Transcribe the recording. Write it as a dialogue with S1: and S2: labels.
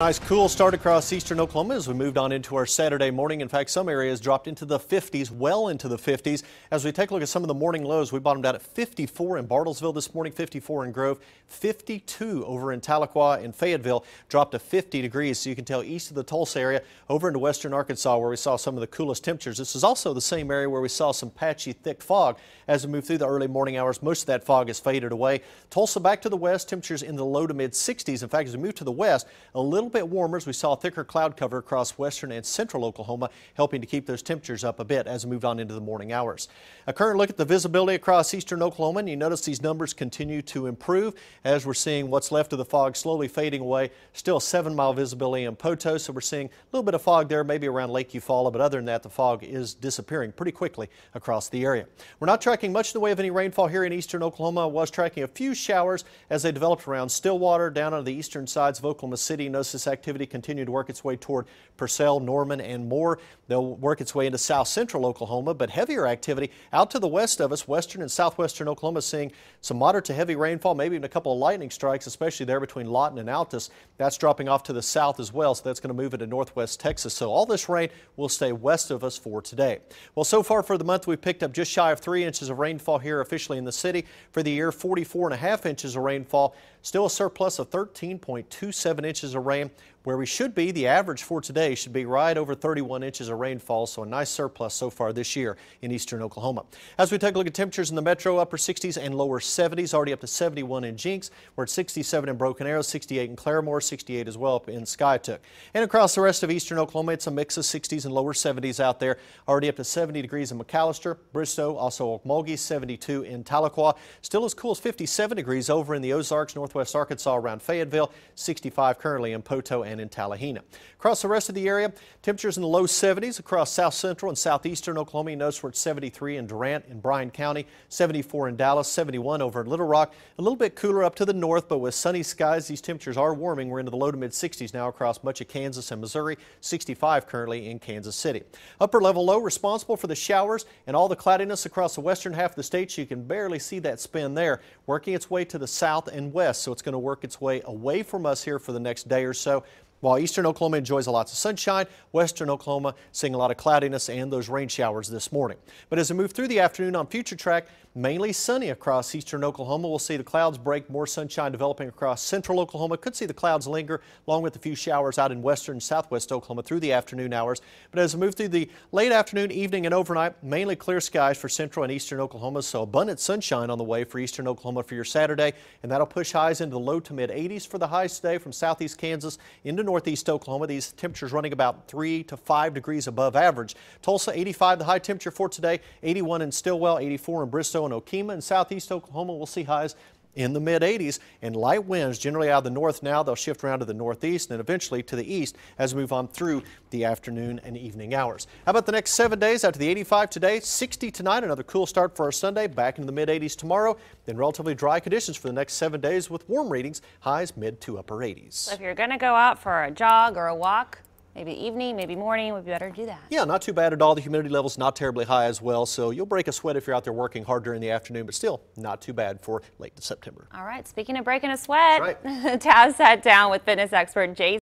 S1: Nice cool start across eastern Oklahoma as we moved on into our Saturday morning. In fact, some areas dropped into the 50s, well into the 50s. As we take a look at some of the morning lows, we bottomed out at 54 in Bartlesville this morning, 54 in Grove, 52 over in Tahlequah and Fayetteville, dropped to 50 degrees. So you can tell east of the Tulsa area over into western Arkansas where we saw some of the coolest temperatures. This is also the same area where we saw some patchy thick fog as we move through the early morning hours. Most of that fog has faded away. Tulsa back to the west, temperatures in the low to mid 60s. In fact, as we move to the west, a little bit warmer as we saw thicker cloud cover across western and central Oklahoma, helping to keep those temperatures up a bit as we moved on into the morning hours. A current look at the visibility across eastern Oklahoma, and you notice these numbers continue to improve as we're seeing what's left of the fog slowly fading away. Still 7-mile visibility in Poto, so we're seeing a little bit of fog there, maybe around Lake Eufaula, but other than that, the fog is disappearing pretty quickly across the area. We're not tracking much in the way of any rainfall here in eastern Oklahoma. I was tracking a few showers as they developed around Stillwater, down on the eastern sides of Oklahoma City. Notice this activity continue to work its way toward Purcell, Norman, and more. They'll work its way into south central Oklahoma, but heavier activity out to the west of us, western and southwestern Oklahoma, seeing some moderate to heavy rainfall, maybe even a couple of lightning strikes, especially there between Lawton and Altus. That's dropping off to the south as well, so that's going to move into northwest Texas. So all this rain will stay west of us for today. Well, so far for the month, we've picked up just shy of 3 inches of rainfall here officially in the city. For the year, 44.5 inches of rainfall. Still a surplus of 13.27 inches of rain. Where we should be, the average for today should be right over 31 inches of rainfall, so a nice surplus so far this year in eastern Oklahoma. As we take a look at temperatures in the metro, upper 60s and lower 70s, already up to 71 in Jinx. We're at 67 in Broken Arrow, 68 in Claremore, 68 as well up in Skiatook. And across the rest of eastern Oklahoma, it's a mix of 60s and lower 70s out there. Already up to 70 degrees in McAllister, Bristow, also Okmulgee, 72 in Tahlequah. Still as cool as 57 degrees over in the Ozarks, northwest Arkansas around Fayetteville, 65 currently in Poto and in Tallahena. Across the rest of the area, temperatures in the low 70s across south central and southeastern Oklahoma. You notice we're at 73 in Durant and Bryan County, 74 in Dallas, 71 over in Little Rock. A little bit cooler up to the north, but with sunny skies, these temperatures are warming. We're into the low to mid 60s now across much of Kansas and Missouri, 65 currently in Kansas City. Upper level low responsible for the showers and all the cloudiness across the western half of the state. You can barely see that spin there, working its way to the south and west. So it's going to work its way away from us here for the next day or so. While eastern Oklahoma enjoys lots of sunshine, western Oklahoma seeing a lot of cloudiness and those rain showers this morning. But as we move through the afternoon on Future Track, mainly sunny across eastern Oklahoma. We'll see the clouds break, more sunshine developing across central Oklahoma. Could see the clouds linger along with a few showers out in western and southwest Oklahoma through the afternoon hours. But as we move through the late afternoon, evening, and overnight, mainly clear skies for central and eastern Oklahoma. So abundant sunshine on the way for eastern Oklahoma for your Saturday. And that'll push highs into the low to mid 80s for the highs today from southeast Kansas into northeast Oklahoma. These temperatures running about 3 to 5 degrees above average. Tulsa 85 the high temperature for today, 81 in Stillwell, 84 in Bristow and Okemah. In southeast Oklahoma, we'll see highs in the mid 80s and light winds generally out of the north now. They'll shift around to the northeast and eventually to the east as we move on through the afternoon and evening hours. How about the next 7 days? After the 85 today, 60 tonight, another cool start for our Sunday, back into the mid 80s tomorrow, then relatively dry conditions for the next 7 days with warm readings, highs mid to upper 80s.
S2: So if you're going to go out for a jog or a walk, maybe evening, maybe morning, would be better to do that.
S1: Yeah, not too bad at all. The humidity level's not terribly high as well, so you'll break a sweat if you're out there working hard during the afternoon, but still not too bad for late September.
S2: All right, speaking of breaking a sweat,
S1: That's right.
S2: Taz sat down with fitness expert Jason